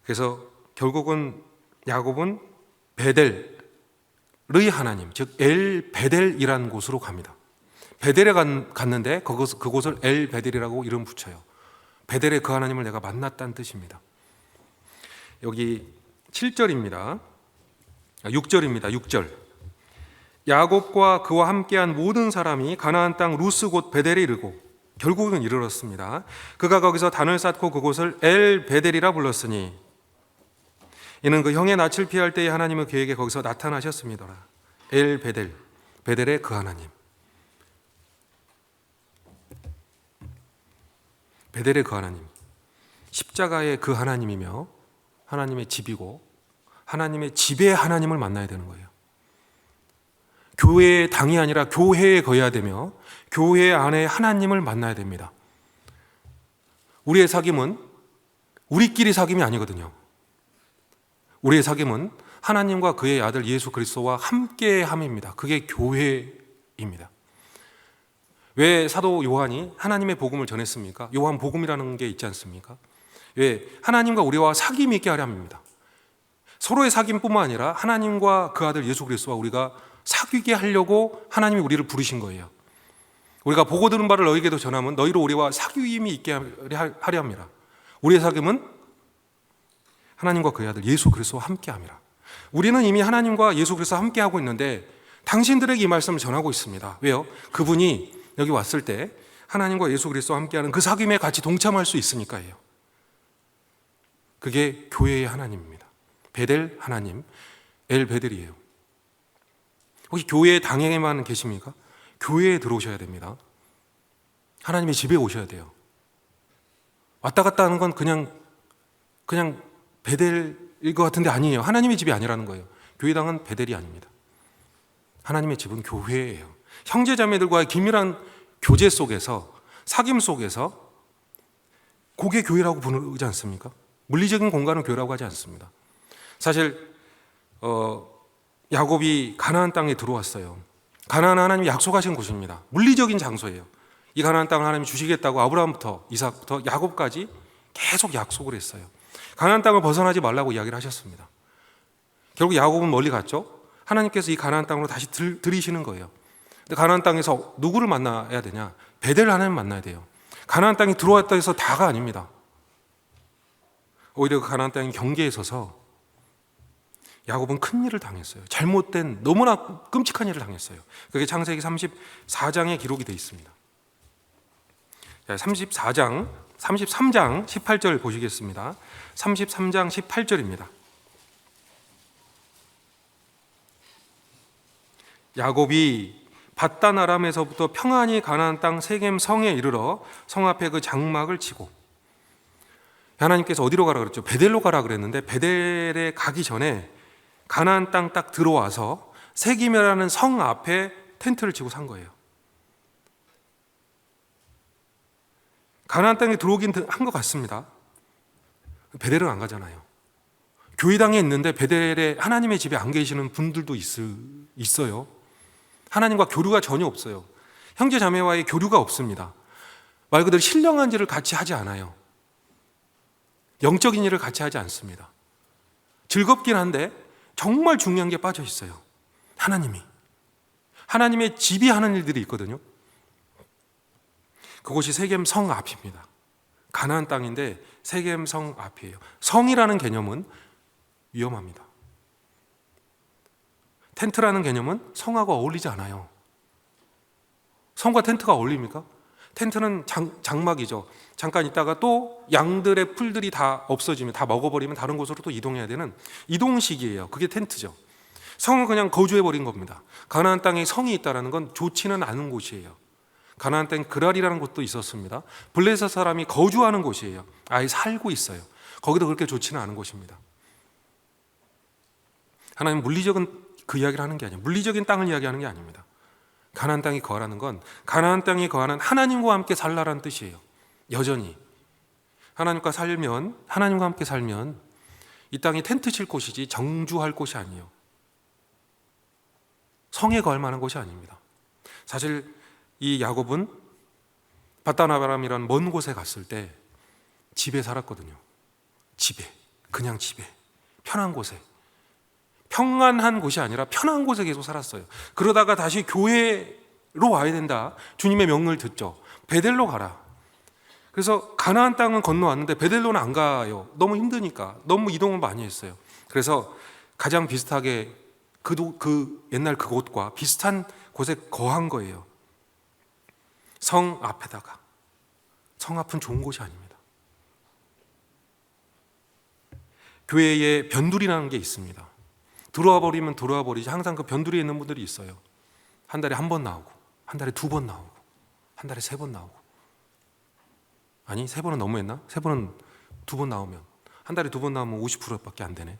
그래서 결국은 야곱은 베델의 하나님, 즉 엘 베델이라는 곳으로 갑니다. 베델에 갔는데 그곳을 엘 베델이라고 이름 붙여요. 베델의 그 하나님을 내가 만났다는 뜻입니다. 여기 7절입니다. 6절입니다. 6절. 야곱과 그와 함께한 모든 사람이 가나안 땅 루스 곧 베델에 이르고 결국은 이르렀습니다. 그가 거기서 단을 쌓고 그곳을 엘 베델이라 불렀으니 이는 그 형의 낯을 피할 때에 하나님의 그에게 거기서 나타나셨습니다. 엘 베델, 베델의 그 하나님. 베델의 그 하나님. 십자가의 그 하나님이며 하나님의 집이고 하나님의 집의 하나님을 만나야 되는 거예요. 교회의 당이 아니라 교회에 거해야 되며 교회 안에 하나님을 만나야 됩니다. 우리의 사귐은 우리끼리 사귐이 아니거든요. 우리의 사귐은 하나님과 그의 아들 예수 그리스도와 함께함입니다. 그게 교회입니다. 왜 사도 요한이 하나님의 복음을 전했습니까? 요한 복음이라는 게 있지 않습니까? 왜? 하나님과 우리와 사귐이 있게 하려 합니다. 서로의 사귐뿐만 아니라 하나님과 그 아들 예수 그리스도와 우리가 사귀게 하려고 하나님이 우리를 부르신 거예요. 우리가 보고 들은 바를 너희에게도 전하면 너희로 우리와 사귐이 있게 하려 합니다. 우리의 사귐은 하나님과 그의 아들 예수 그리스도와 함께함이라. 우리는 이미 하나님과 예수 그리스도와 함께하고 있는데 당신들에게 이 말씀을 전하고 있습니다. 왜요? 그분이 여기 왔을 때 하나님과 예수 그리스도와 함께하는 그 사귐에 같이 동참할 수 있으니까요. 그게 교회의 하나님입니다. 베델 하나님, 엘 베델이에요. 혹시 교회 당에만 계십니까? 교회에 들어오셔야 됩니다. 하나님의 집에 오셔야 돼요. 왔다 갔다 하는 건 그냥 베델일 것 같은데 아니에요. 하나님의 집이 아니라는 거예요. 교회당은 베델이 아닙니다. 하나님의 집은 교회예요. 형제자매들과의 긴밀한 교제 속에서, 사귐 속에서 그게 교회라고 부르지 않습니까? 물리적인 공간은 교회라고 하지 않습니다. 사실 야곱이 가나안 땅에 들어왔어요. 가나안은 하나님이 약속하신 곳입니다. 물리적인 장소예요. 이 가나안 땅을 하나님이 주시겠다고 아브라함부터 이삭부터 야곱까지 계속 약속을 했어요. 가나안 땅을 벗어나지 말라고 이야기를 하셨습니다. 결국 야곱은 멀리 갔죠. 하나님께서 이 가나안 땅으로 다시 들이시는 거예요. 근데 가나안 땅에서 누구를 만나야 되냐? 베델 하나님 만나야 돼요. 가나안 땅에 들어왔다 해서 다가 아닙니다. 오히려 그 가나안 땅의 경계에 서서 야곱은 큰 일을 당했어요. 잘못된 너무나 끔찍한 일을 당했어요. 그게 창세기 34장에 기록이 되어 있습니다. 33장 18절 보시겠습니다. 33장 18절입니다. 야곱이 밧단 아람에서부터 평안히 가나안 땅 세겜 성에 이르러 성 앞에 그 장막을 치고, 하나님께서 어디로 가라 그랬죠? 베델로 가라 그랬는데 베델에 가기 전에 가나안 땅 딱 들어와서 세겜이라는 성 앞에 텐트를 치고 산 거예요. 가나안 땅에 들어오긴 한 것 같습니다. 베델은 안 가잖아요. 교회당에 있는데 베델에 하나님의 집에 안 계시는 분들도 있어요. 하나님과 교류가 전혀 없어요. 형제 자매와의 교류가 없습니다. 말 그대로 신령한 일을 같이 하지 않아요. 영적인 일을 같이 하지 않습니다. 즐겁긴 한데 정말 중요한 게 빠져 있어요. 하나님의 집이 하는 일들이 있거든요. 그곳이 세겜 성 앞입니다. 가나안 땅인데 세겜 성 앞이에요. 성이라는 개념은 위험합니다. 텐트라는 개념은 성하고 어울리지 않아요. 성과 텐트가 어울립니까? 텐트는 장막이죠. 잠깐 있다가 또 양들의 풀들이 다 없어지면, 다 먹어버리면 다른 곳으로 또 이동해야 되는 이동식이에요. 그게 텐트죠. 성은 그냥 거주해버린 겁니다. 가나안 땅에 성이 있다는 건 좋지는 않은 곳이에요. 가나안 땅에 그랄이라는 곳도 있었습니다. 블레셋 사람이 거주하는 곳이에요. 아예 살고 있어요. 거기도 그렇게 좋지는 않은 곳입니다. 하나님 물리적인 그 이야기를 하는 게 아니에요. 물리적인 땅을 이야기하는 게 아닙니다. 가나안 땅에 거하라는 건 가나안 땅에 거하는 하나님과 함께 살라라는 뜻이에요. 여전히 하나님과 함께 살면 이 땅이 텐트 칠 곳이지 정주할 곳이 아니에요. 성에 거할 만한 곳이 아닙니다. 사실 이 야곱은 밧단 아람이라는 먼 곳에 갔을 때 집에 살았거든요. 그냥 집에, 편한 곳에. 평안한 곳이 아니라 편한 곳에 계속 살았어요. 그러다가 다시 교회로 와야 된다. 주님의 명령을 듣죠. 베델로 가라. 그래서 가나안 땅은 건너왔는데 베델로는 안 가요. 너무 힘드니까. 너무 이동을 많이 했어요. 그래서 가장 비슷하게 그 옛날 그곳과 비슷한 곳에 거한 거예요. 성 앞에다가. 성 앞은 좋은 곳이 아닙니다. 교회에 변두리라는 게 있습니다. 들어와 버리면 들어와 버리지 항상 그 변두리에 있는 분들이 있어요. 한 달에 한 번 나오고, 한 달에 2번 나오고, 한 달에 3번 나오고. 아니, 3번은 너무했나? 3번은 2번 나오면, 한 달에 2번 나오면 50%밖에 안 되네.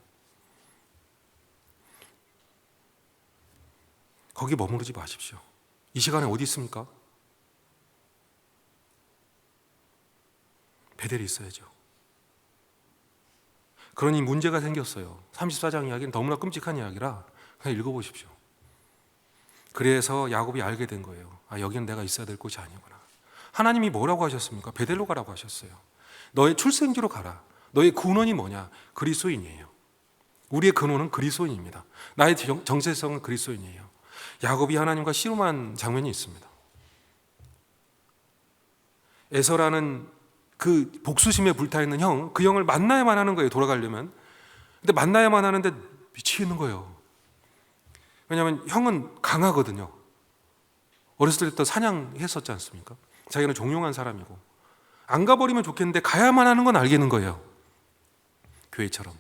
거기 머무르지 마십시오. 이 시간에 어디 있습니까? 베델이 있어야죠. 그러니 문제가 생겼어요. 34장 이야기는 너무나 끔찍한 이야기라 그냥 읽어보십시오. 그래서 야곱이 알게 된 거예요. 아, 여기는 내가 있어야 될 곳이 아니구나. 하나님이 뭐라고 하셨습니까? 베델로 가라고 하셨어요. 너의 출생지로 가라. 너의 근원이 뭐냐? 그리스도인이에요. 우리의 근원은 그리스도인입니다. 나의 정체성은 그리스도인이에요. 야곱이 하나님과 씨름한 장면이 있습니다. 에서라는 그 복수심에 불타있는 그 형을 만나야만 하는 거예요. 돌아가려면. 근데 만나야만 하는데 미치겠는 거예요. 왜냐하면 형은 강하거든요. 어렸을 때부터 사냥했었지 않습니까? 자기는 종용한 사람이고. 안 가버리면 좋겠는데 가야만 하는 건 알겠는 거예요. 교회처럼.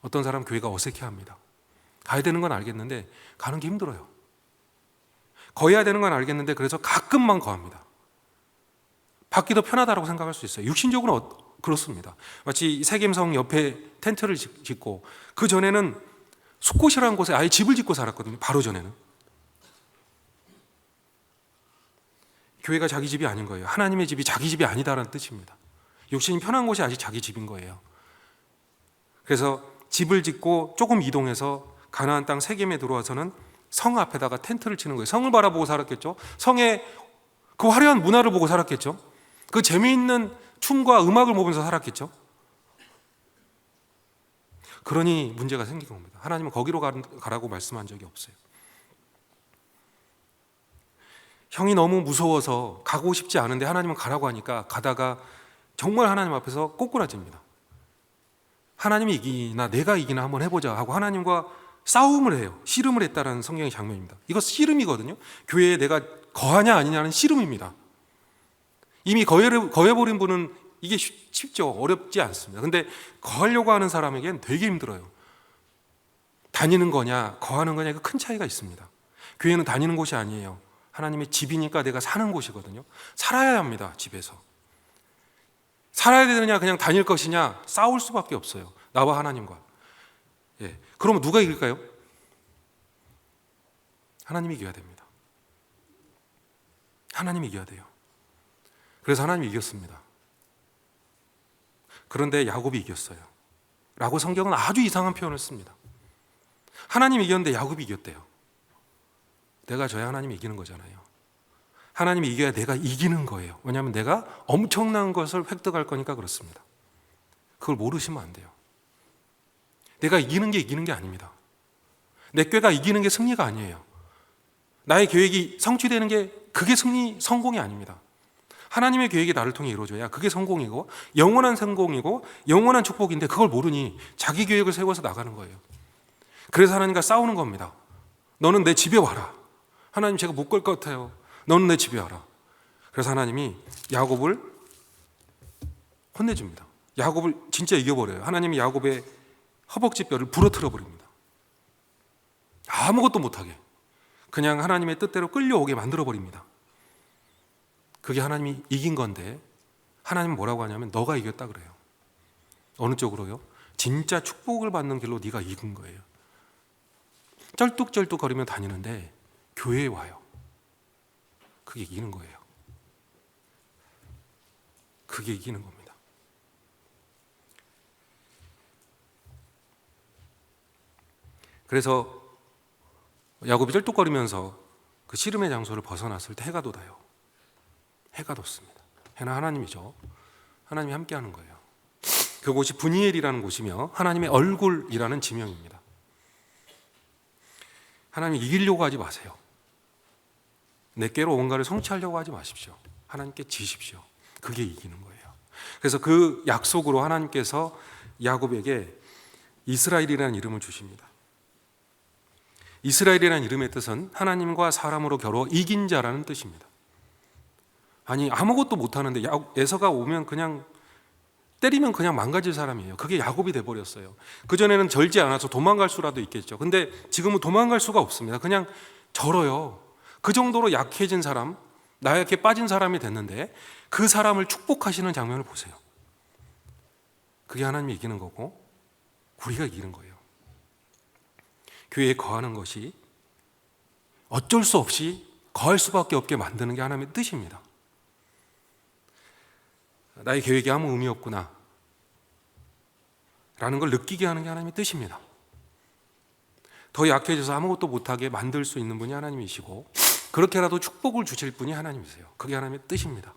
어떤 사람 교회가 어색해합니다. 가야 되는 건 알겠는데 가는 게 힘들어요. 거해야 되는 건 알겠는데 그래서 가끔만 거합니다. 받기 더 편하다고 생각할 수 있어요. 육신적으로 그렇습니다. 마치 세겜성 옆에 텐트를 짓고 그 전에는 숫곳이라는 곳에 아예 집을 짓고 살았거든요. 바로 전에는. 교회가 자기 집이 아닌 거예요. 하나님의 집이 자기 집이 아니다라는 뜻입니다. 육신이 편한 곳이 아직 자기 집인 거예요. 그래서 집을 짓고 조금 이동해서 가나안 땅 세겜에 들어와서는 성 앞에다가 텐트를 치는 거예요. 성을 바라보고 살았겠죠. 성의 그 화려한 문화를 보고 살았겠죠. 그 재미있는 춤과 음악을 보면서 살았겠죠. 그러니 문제가 생긴 겁니다. 하나님은 거기로 가라고 말씀한 적이 없어요. 형이 너무 무서워서 가고 싶지 않은데 하나님은 가라고 하니까 가다가 정말 하나님 앞에서 꼬꾸라집니다. 하나님이 이기나 내가 이기나 한번 해보자 하고 하나님과 싸움을 해요. 씨름을 했다라는 성경의 장면입니다. 이거 씨름이거든요. 교회에 내가 거하냐 아니냐는 씨름입니다. 이미 거해버린 분은 이게 쉽죠. 어렵지 않습니다. 근데 거하려고 하는 사람에겐 되게 힘들어요. 다니는 거냐 거하는 거냐 이거 큰 차이가 있습니다. 교회는 다니는 곳이 아니에요. 하나님의 집이니까 내가 사는 곳이거든요. 살아야 합니다. 집에서. 살아야 되느냐 그냥 다닐 것이냐 싸울 수밖에 없어요. 나와 하나님과. 예. 그러면 누가 이길까요? 하나님이 이겨야 됩니다. 하나님이 이겨야 돼요. 그래서 하나님이 이겼습니다. 그런데 야곱이 이겼어요. 라고 성경은 아주 이상한 표현을 씁니다. 하나님이 이겼는데 야곱이 이겼대요. 내가 져야 하나님이 이기는 거잖아요. 하나님이 이겨야 내가 이기는 거예요. 왜냐하면 내가 엄청난 것을 획득할 거니까 그렇습니다. 그걸 모르시면 안 돼요. 내가 이기는 게 이기는 게 아닙니다. 내 꾀가 이기는 게 승리가 아니에요. 나의 계획이 성취되는 게 그게 성공이 아닙니다. 하나님의 계획이 나를 통해 이루어져야 그게 성공이고 영원한 성공이고 영원한 축복인데 그걸 모르니 자기 계획을 세워서 나가는 거예요. 그래서 하나님과 싸우는 겁니다. 너는 내 집에 와라. 하나님 제가 못 갈 것 같아요. 너는 내 집에 와라. 그래서 하나님이 야곱을 혼내줍니다. 야곱을 진짜 이겨버려요. 하나님이 야곱의 허벅지 뼈를 부러뜨려 버립니다. 아무것도 못하게 그냥 하나님의 뜻대로 끌려오게 만들어 버립니다. 그게 하나님이 이긴 건데 하나님은 뭐라고 하냐면 너가 이겼다 그래요. 어느 쪽으로요? 진짜 축복을 받는 길로 네가 이긴 거예요. 쩔뚝쩔뚝거리며 다니는데 교회에 와요. 그게 이기는 거예요. 그게 이기는 겁니다. 그래서 야곱이 쩔뚝거리면서 그 씨름의 장소를 벗어났을 때 해가 돋아요. 해가 돋습니다. 해는 하나님이죠. 하나님이 함께하는 거예요. 그곳이 브니엘이라는 곳이며 하나님의 얼굴이라는 지명입니다. 하나님 이기려고 하지 마세요. 내께로 온가를 성취하려고 하지 마십시오. 하나님께 지십시오. 그게 이기는 거예요. 그래서 그 약속으로 하나님께서 야곱에게 이스라엘이라는 이름을 주십니다. 이스라엘이라는 이름의 뜻은 하나님과 사람으로 겨루어 이긴 자라는 뜻입니다. 아니 아무것도 못하는데 에서가 오면 그냥 때리면 그냥 망가질 사람이에요. 그게 야곱이 돼버렸어요. 그전에는 절지 않아서 도망갈 수라도 있겠죠. 근데 지금은 도망갈 수가 없습니다. 그냥 절어요. 그 정도로 약해진 사람, 나약해 빠진 사람이 됐는데 그 사람을 축복하시는 장면을 보세요. 그게 하나님이 이기는 거고 우리가 이기는 거예요. 교회에 거하는 것이 어쩔 수 없이 거할 수밖에 없게 만드는 게 하나님의 뜻입니다. 나의 계획이 아무 의미 없구나 라는 걸 느끼게 하는 게 하나님의 뜻입니다. 더 약해져서 아무것도 못하게 만들 수 있는 분이 하나님이시고 그렇게라도 축복을 주실 분이 하나님이세요. 그게 하나님의 뜻입니다.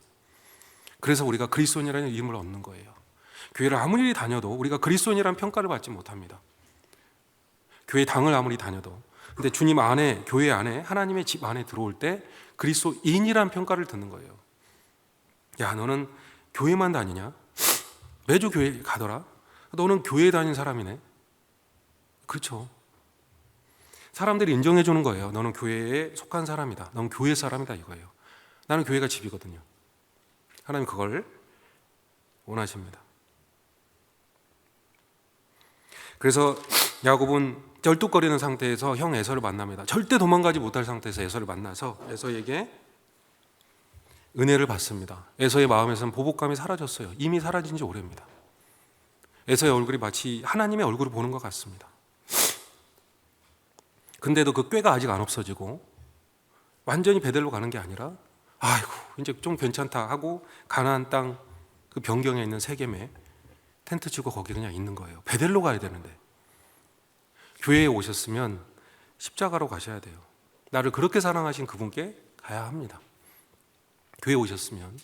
그래서 우리가 그리스도인이라는 이름을 얻는 거예요. 교회를 아무리 다녀도 우리가 그리스도인이라는 평가를 받지 못합니다. 교회 당을 아무리 다녀도. 근데 주님 안에, 교회 안에, 하나님의 집 안에 들어올 때 그리스도인이라는 평가를 듣는 거예요. 야, 너는 교회만 다니냐? 매주 교회 가더라? 너는 교회 다닌 사람이네? 그렇죠. 사람들이 인정해 주는 거예요. 너는 교회에 속한 사람이다. 너는 교회 사람이다 이거예요. 나는 교회가 집이거든요. 하나님 그걸 원하십니다. 그래서 야곱은 쩔뚝거리는 상태에서 형 에서를 만납니다. 절대 도망가지 못할 상태에서 에서를 만나서 에서에게 은혜를 받습니다. 에서의 마음에서는 보복감이 사라졌어요. 이미 사라진 지 오래입니다. 에서의 얼굴이 마치 하나님의 얼굴을 보는 것 같습니다. 근데도 그 꾀가 아직 안 없어지고 완전히 베델로 가는 게 아니라 아이고 이제 좀 괜찮다 하고 가나안 땅 그 변경에 있는 세겜에 텐트 치고 거기 그냥 있는 거예요. 베델로 가야 되는데 교회에 오셨으면 십자가로 가셔야 돼요. 나를 그렇게 사랑하신 그분께 가야 합니다. 교회에 오셨으면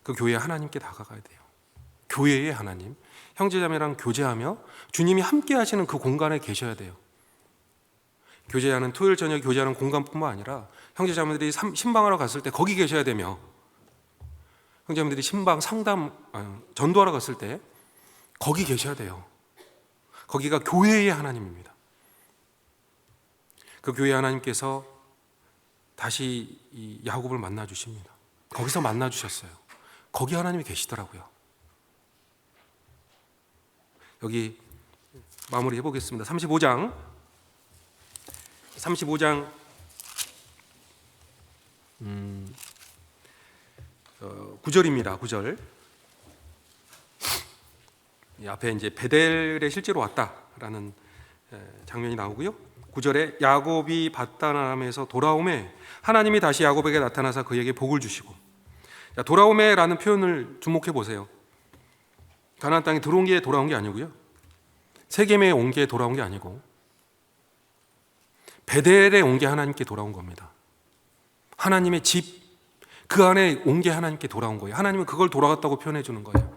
그 교회에 하나님께 다가가야 돼요. 교회의 하나님, 형제자매랑 교제하며 주님이 함께 하시는 그 공간에 계셔야 돼요. 교제하는 토요일 저녁 교제하는 공간뿐만 아니라 형제자매들이 신방하러 갔을 때 거기 계셔야 되며 형제자매들이 신방 상담 전도하러 갔을 때 거기 계셔야 돼요. 거기가 교회의 하나님입니다. 그 교회의 하나님께서 다시 이 야곱을 만나 주십니다. 거기서 만나 주셨어요. 거기 하나님이 계시더라고요. 여기 마무리 해보겠습니다. 35장 9절입니다. 9절. 이 앞에 이제 베델에 실제로 왔다라는 장면이 나오고요. 9절에 야곱이 밧단아람에서 돌아오매 하나님이 다시 야곱에게 나타나서 그에게 복을 주시고. 돌아오매라는 표현을 주목해 보세요. 가나안 땅에 들어온 게 돌아온 게 아니고요. 세겜에 온 게 돌아온 게 아니고 베델에 온 게 하나님께 돌아온 겁니다. 하나님의 집, 그 안에 온 게 하나님께 돌아온 거예요. 하나님은 그걸 돌아갔다고 표현해 주는 거예요.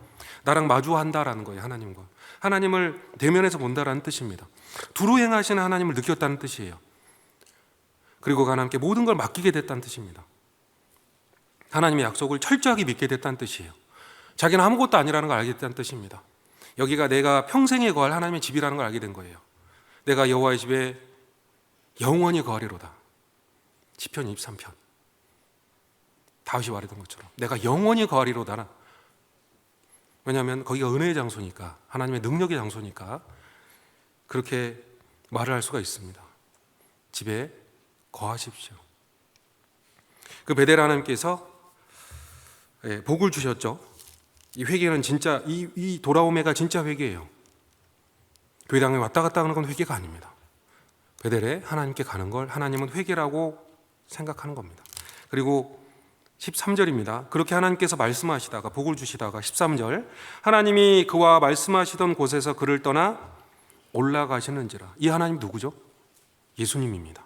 나랑 마주한다라는 거예요. 하나님과 하나님을 대면에서 본다라는 뜻입니다. 두루 행하시는 하나님을 느꼈다는 뜻이에요. 그리고 그 하나님께 모든 걸 맡기게 됐다는 뜻입니다. 하나님의 약속을 철저하게 믿게 됐다는 뜻이에요. 자기는 아무것도 아니라는 걸 알게 됐다는 뜻입니다. 여기가 내가 평생에 거할 하나님의 집이라는 걸 알게 된 거예요. 내가 여호와의 집에 영원히 거하리로다. 시편 23편. 다윗이 말했던 것처럼 내가 영원히 거하리로다. 왜냐하면 거기가 은혜의 장소니까, 하나님의 능력의 장소니까 그렇게 말을 할 수가 있습니다. 집에 거하십시오. 그 베델 하나님께서 복을 주셨죠. 이 회개는 진짜 이 돌아옴에가 진짜 회개예요. 교회당에 왔다 갔다 하는 건 회개가 아닙니다. 베델에 하나님께 가는 걸 하나님은 회개라고 생각하는 겁니다. 그리고 13절입니다. 그렇게 하나님께서 말씀하시다가 복을 주시다가 13절 하나님이 그와 말씀하시던 곳에서 그를 떠나 올라가시는지라. 이 하나님 누구죠? 예수님입니다.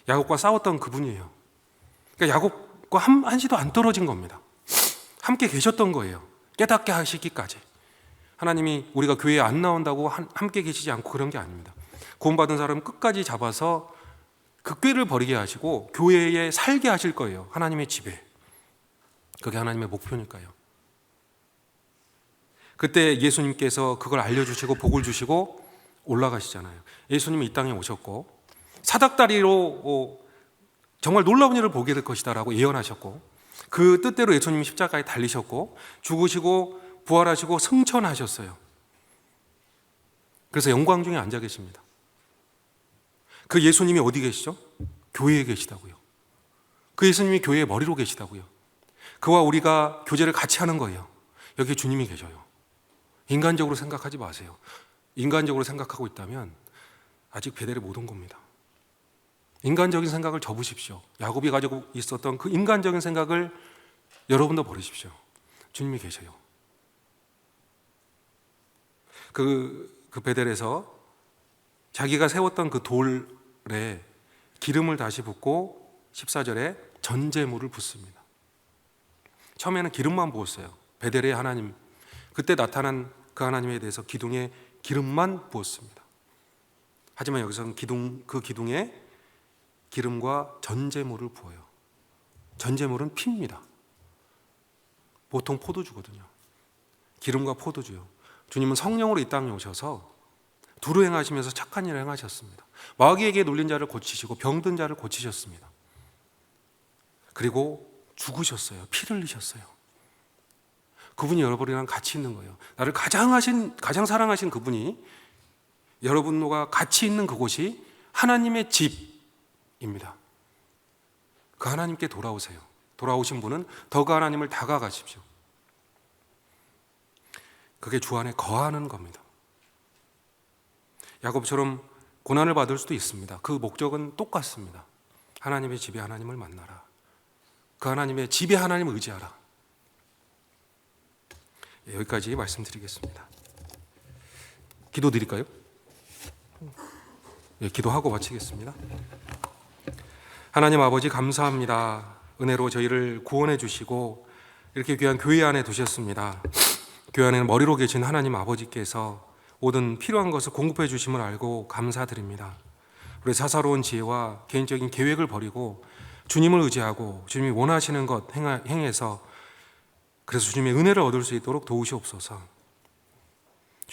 야곱과 싸웠던 그분이에요. 그러니까 야곱과 한시도 안 떨어진 겁니다. 함께 계셨던 거예요. 깨닫게 하시기까지. 하나님이 우리가 교회에 안 나온다고 함께 계시지 않고 그런 게 아닙니다. 구원받은 사람은 끝까지 잡아서 그 꾀를 버리게 하시고 교회에 살게 하실 거예요. 하나님의 집에. 그게 하나님의 목표니까요. 그때 예수님께서 그걸 알려주시고 복을 주시고 올라가시잖아요. 예수님이 이 땅에 오셨고 사닥다리로 정말 놀라운 일을 보게 될 것이다 라고 예언하셨고 그 뜻대로 예수님이 십자가에 달리셨고 죽으시고 부활하시고 승천하셨어요. 그래서 영광 중에 앉아 계십니다. 그 예수님이 어디 계시죠? 교회에 계시다고요. 그 예수님이 교회의 머리로 계시다고요. 그와 우리가 교제를 같이 하는 거예요. 여기 주님이 계셔요. 인간적으로 생각하지 마세요. 인간적으로 생각하고 있다면 아직 베델에 못 온 겁니다. 인간적인 생각을 접으십시오. 야곱이 가지고 있었던 그 인간적인 생각을 여러분도 버리십시오. 주님이 계셔요. 그 베델에서 자기가 세웠던 그 돌에 기름을 다시 붓고 14절에 전제물을 붓습니다. 처음에는 기름만 부었어요. 베델의 하나님, 그때 나타난 그 하나님에 대해서 기둥에 기름만 부었습니다. 하지만 여기서는 그 기둥에 기름과 전제물을 부어요. 전제물은 피입니다. 보통 포도주거든요. 기름과 포도주요. 주님은 성령으로 이 땅에 오셔서 두루 행하시면서 착한 일을 행하셨습니다. 마귀에게 눌린 자를 고치시고 병든 자를 고치셨습니다. 그리고 죽으셨어요. 피를 흘리셨어요. 그분이 여러분이랑 같이 있는 거예요. 나를 가장 사랑하신 그분이 여러분과 같이 있는 그곳이 하나님의 집입니다. 그 하나님께 돌아오세요. 돌아오신 분은 더 그 하나님을 다가가십시오. 그게 주 안에 거하는 겁니다. 야곱처럼 고난을 받을 수도 있습니다. 그 목적은 똑같습니다. 하나님의 집에 하나님을 만나라. 그 하나님의 집에 하나님을 의지하라. 여기까지 말씀드리겠습니다. 기도 드릴까요? 기도하고 마치겠습니다. 하나님 아버지 감사합니다. 은혜로 저희를 구원해 주시고 이렇게 귀한 교회 안에 두셨습니다. 교회 안에는 머리로 계신 하나님 아버지께서 모든 필요한 것을 공급해 주심을 알고 감사드립니다. 우리 사사로운 지혜와 개인적인 계획을 버리고 주님을 의지하고 주님이 원하시는 것 행해서 그래서 주님의 은혜를 얻을 수 있도록 도우시옵소서.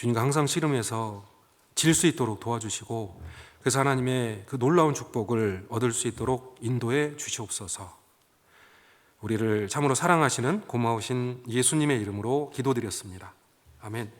주님과 항상 씨름해서 질 수 있도록 도와주시고, 그래서 하나님의 그 놀라운 축복을 얻을 수 있도록 인도해 주시옵소서. 우리를 참으로 사랑하시는 고마우신 예수님의 이름으로 기도드렸습니다. 아멘.